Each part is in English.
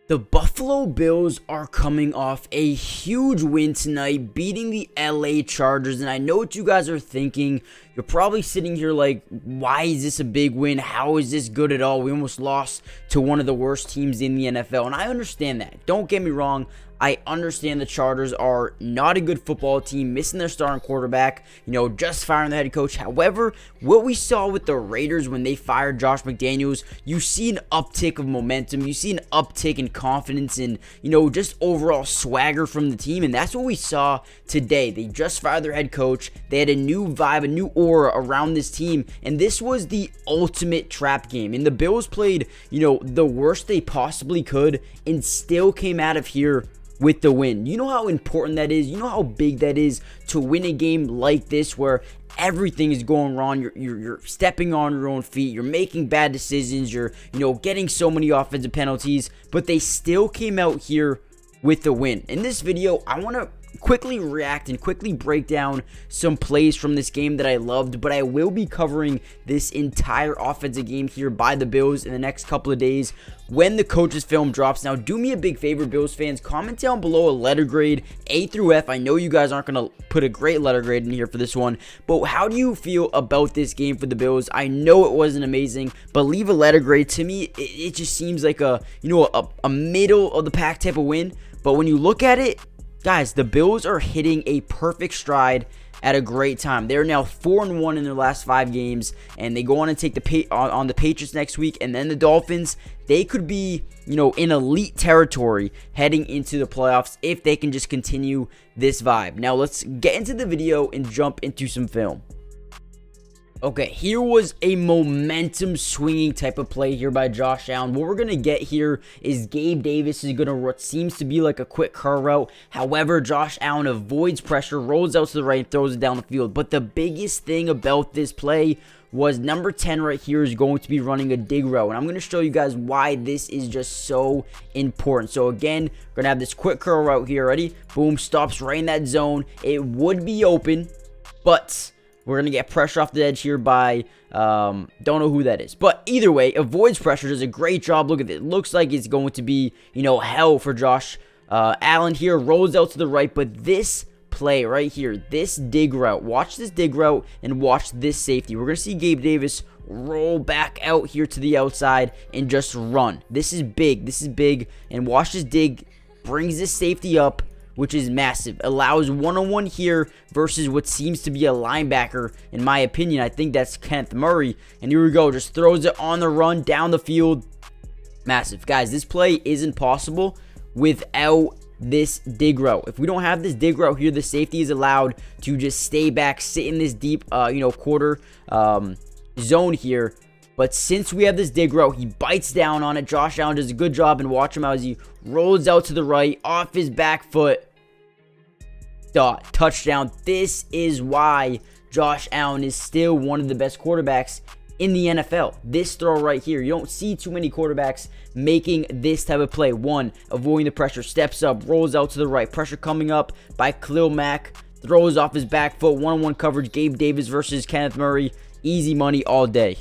The Buffalo Bills are coming off a huge win tonight, beating the LA Chargers, and I know what you guys are thinking. You're probably sitting here like, why is this a big win? How is this good at all? We almost lost to one of the worst teams in the NFL, and I understand that. Don't get me wrong. I understand the Chargers are not a good football team, missing their starting quarterback, just firing the head coach. However, what we saw with the Raiders when they fired Josh McDaniels, you see an uptick of momentum. You see an uptick in confidence and, just overall swagger from the team. And that's what we saw today. They just fired their head coach. They had a new vibe, a new aura around this team. And this was the ultimate trap game. And the Bills played, the worst they possibly could and still came out of here with the win. You know how important that is? You know how big that is to win a game like this where everything is going wrong. You're stepping on your own feet. You're making bad decisions. You're, getting so many offensive penalties, but they still came out here with the win. In this video, I want to quickly react and quickly break down some plays from this game that I loved, but I will be covering this entire offensive game here by the Bills in the next couple of days when the coaches film drops. Now, do me a big favor, Bills fans, comment down below a letter grade, A through F. I know you guys aren't going to put a great letter grade in here for this one, but how do you feel about this game for the Bills? I know it wasn't amazing, but leave a letter grade. To me, it just seems like a middle of the pack type of win, but when you look at it, guys, the Bills are hitting a perfect stride at a great time. They're now 4-1 in their last 5 games, and they go on and take on the Patriots next week, and then the Dolphins. They could be, in elite territory heading into the playoffs if they can just continue this vibe. Now, let's get into the video and jump into some film. Okay, here was a momentum swinging type of play here by Josh Allen. What we're going to get here is Gabe Davis is going to what seems to be like a quick curl route. However, Josh Allen avoids pressure, rolls out to the right, and throws it down the field. But the biggest thing about this play was number 10 right here is going to be running a dig route. And I'm going to show you guys why this is just so important. So again, we're going to have this quick curl route here. Ready? Boom, stops right in that zone. It would be open, but we're going to get pressure off the edge here by, don't know who that is. But either way, avoids pressure, does a great job. Look at it. Looks like it's going to be, hell for Josh Allen here. Rolls out to the right, but this play right here, this dig route, watch this dig route and watch this safety. We're going to see Gabe Davis roll back out here to the outside and just run. This is big. This is big. And watch this dig. Brings this safety up, which is massive. Allows one-on-one here versus what seems to be a linebacker. In my opinion, I think that's Kenneth Murray. And here we go. Just throws it on the run down the field. Massive. Guys, this play isn't possible without this dig route. If we don't have this dig route here, the safety is allowed to just stay back, sit in this deep, quarter zone here. But since we have this dig route, he bites down on it. Josh Allen does a good job, and watch him out as he rolls out to the right, off his back foot. Touchdown. This is why Josh Allen is still one of the best quarterbacks in the NFL. This throw right here, you don't see too many quarterbacks making this type of play. One, avoiding the pressure, steps up, rolls out to the right, pressure coming up by Khalil Mack, throws off his back foot, one-on-one coverage, Gabe Davis versus Kenneth Murray, easy money all day.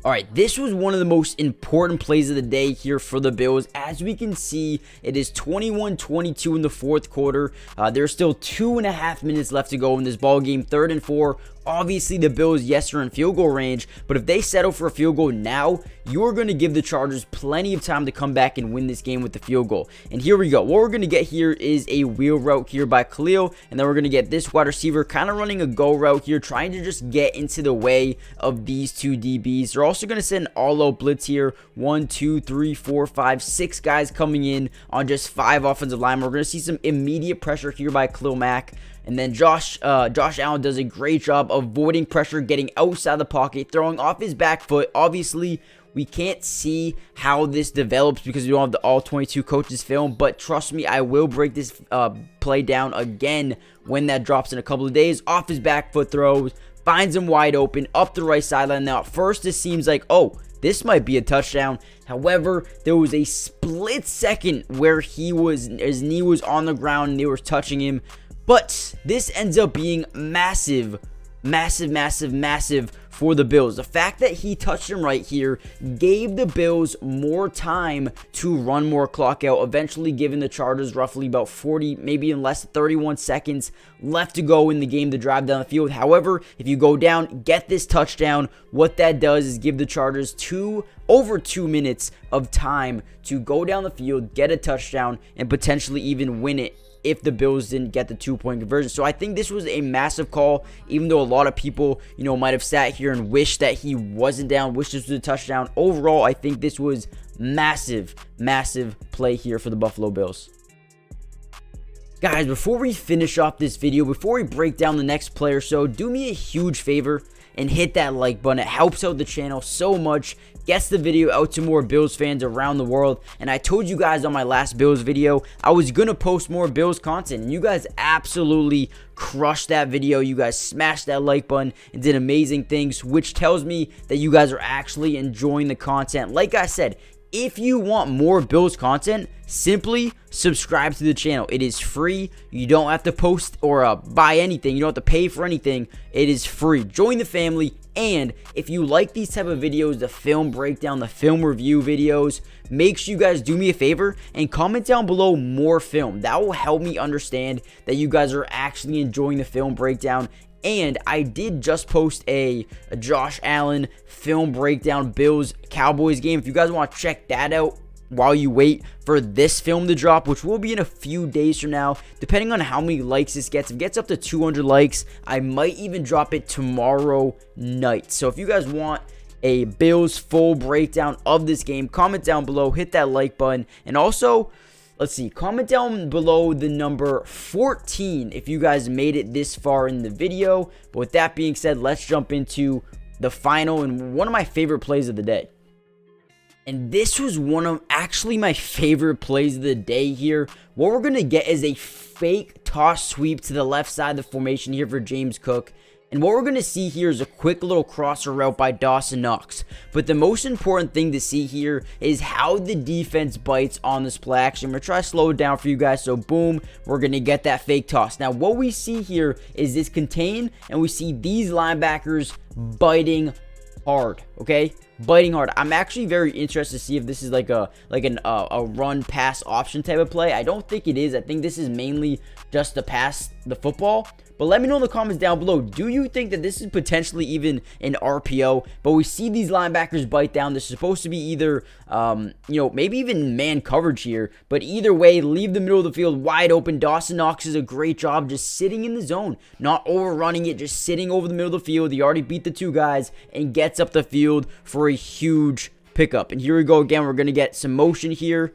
All right, this was one of the most important plays of the day here for the Bills. As we can see, it is 21-22 in the fourth quarter. There's still 2.5 minutes left to go in this ball game. 3rd and 4. Obviously, the Bills, yes, are in field goal range, but if they settle for a field goal now, you're going to give the Chargers plenty of time to come back and win this game with the field goal. And here we go. What we're going to get here is a wheel route here by Khalil, and then we're going to get this wide receiver kind of running a go route here, trying to just get into the way of these two DBs. They're also going to send an all-out blitz here. 1, 2, 3, 4, 5, 6 guys coming in on just 5 offensive linemen. We're going to see some immediate pressure here by Khalil Mack. And then Josh Allen does a great job avoiding pressure, getting outside the pocket, throwing off his back foot. Obviously, we can't see how this develops because we don't have the all 22 coaches film. But trust me, I will break this play down again when that drops in a couple of days. Off his back foot throws, finds him wide open, up the right sideline. Now, at first, this seems like, oh, this might be a touchdown. However, there was a split second where his knee was on the ground and they were touching him. But this ends up being massive for the Bills. The fact that he touched him right here gave the Bills more time to run more clock out, eventually giving the Chargers roughly about 40, maybe in less than 31 seconds left to go in the game to drive down the field. However, if you go down, get this touchdown, what that does is give the Chargers over 2 minutes of time to go down the field, get a touchdown, and potentially even win it if the Bills didn't get the 2-point conversion. So I think this was a massive call, even though a lot of people, might have sat here and wished that he wasn't down, wished this was a touchdown. Overall, I think this was massive play here for the Buffalo Bills. Guys, before we finish off this video, before we break down the next play or so, do me a huge favor and hit that like button. It helps out the channel so much, gets the video out to more Bills fans around the world. And I told you guys on my last Bills video, I was going to post more Bills content. And you guys absolutely crushed that video. You guys smashed that like button and did amazing things, which tells me that you guys are actually enjoying the content. Like I said, if you want more Bills content, simply subscribe to the channel. It is free. You don't have to post or buy anything. You don't have to pay for anything. It is free. Join the family. And if you like these type of videos, the film breakdown, the film review videos, make sure you guys do me a favor and comment down below more film. That will help me understand that you guys are actually enjoying the film breakdown. And I did just post a Josh Allen film breakdown Bills Cowboys game. If you guys want to check that out while you wait for this film to drop, which will be in a few days from now, depending on how many likes this gets. If it gets up to 200 likes, I might even drop it tomorrow night. So if you guys want a Bills full breakdown of this game, comment down below, hit that like button, and also, let's see, comment down below the number 14 if you guys made it this far in the video. But with that being said, let's jump into the final and one of my favorite plays of the day. And this was one of actually my favorite plays of the day here. What we're going to get is a fake toss sweep to the left side of the formation here for James Cook. And what we're going to see here is a quick little crosser route by Dawson Knox. But the most important thing to see here is how the defense bites on this play action. I'm going to try to slow it down for you guys. So boom, we're going to get that fake toss. Now what we see here is this contain, and we see these linebackers biting hard, okay? Biting hard. I'm actually very interested to see if this is like a run pass option type of play. I don't think it is. I think this is mainly just to pass the football. But let me know in the comments down below, do you think that this is potentially even an RPO? But we see these linebackers bite down. This is supposed to be either, maybe even man coverage here. But either way, leave the middle of the field wide open. Dawson Knox does a great job just sitting in the zone, not overrunning it, just sitting over the middle of the field. He already beat the two guys and gets up the field for a huge pickup. And here we go again. We're going to get some motion here.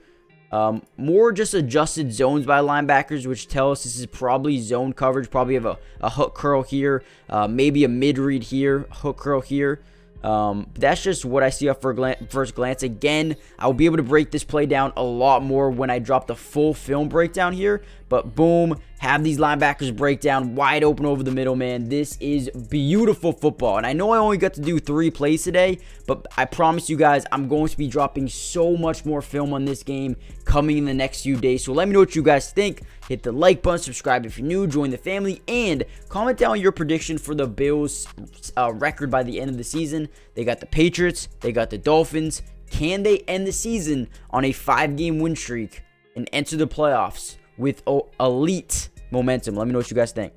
More just adjusted zones by linebackers, which tell us this is probably zone coverage. Probably have a hook curl here, maybe a mid read here, hook curl here. That's just what I see off first glance. Again, I'll be able to break this play down a lot more when I drop the full film breakdown here. But boom, have these linebackers break down wide open over the middle, man. This is beautiful football. And I know I only got to do 3 plays today, but I promise you guys, I'm going to be dropping so much more film on this game coming in the next few days. So let me know what you guys think. Hit the like button, subscribe if you're new, join the family, and comment down your prediction for the Bills record by the end of the season. They got the Patriots, they got the Dolphins. Can they end the season on a 5-game win streak and enter the playoffs with elite momentum? Let me know what you guys think.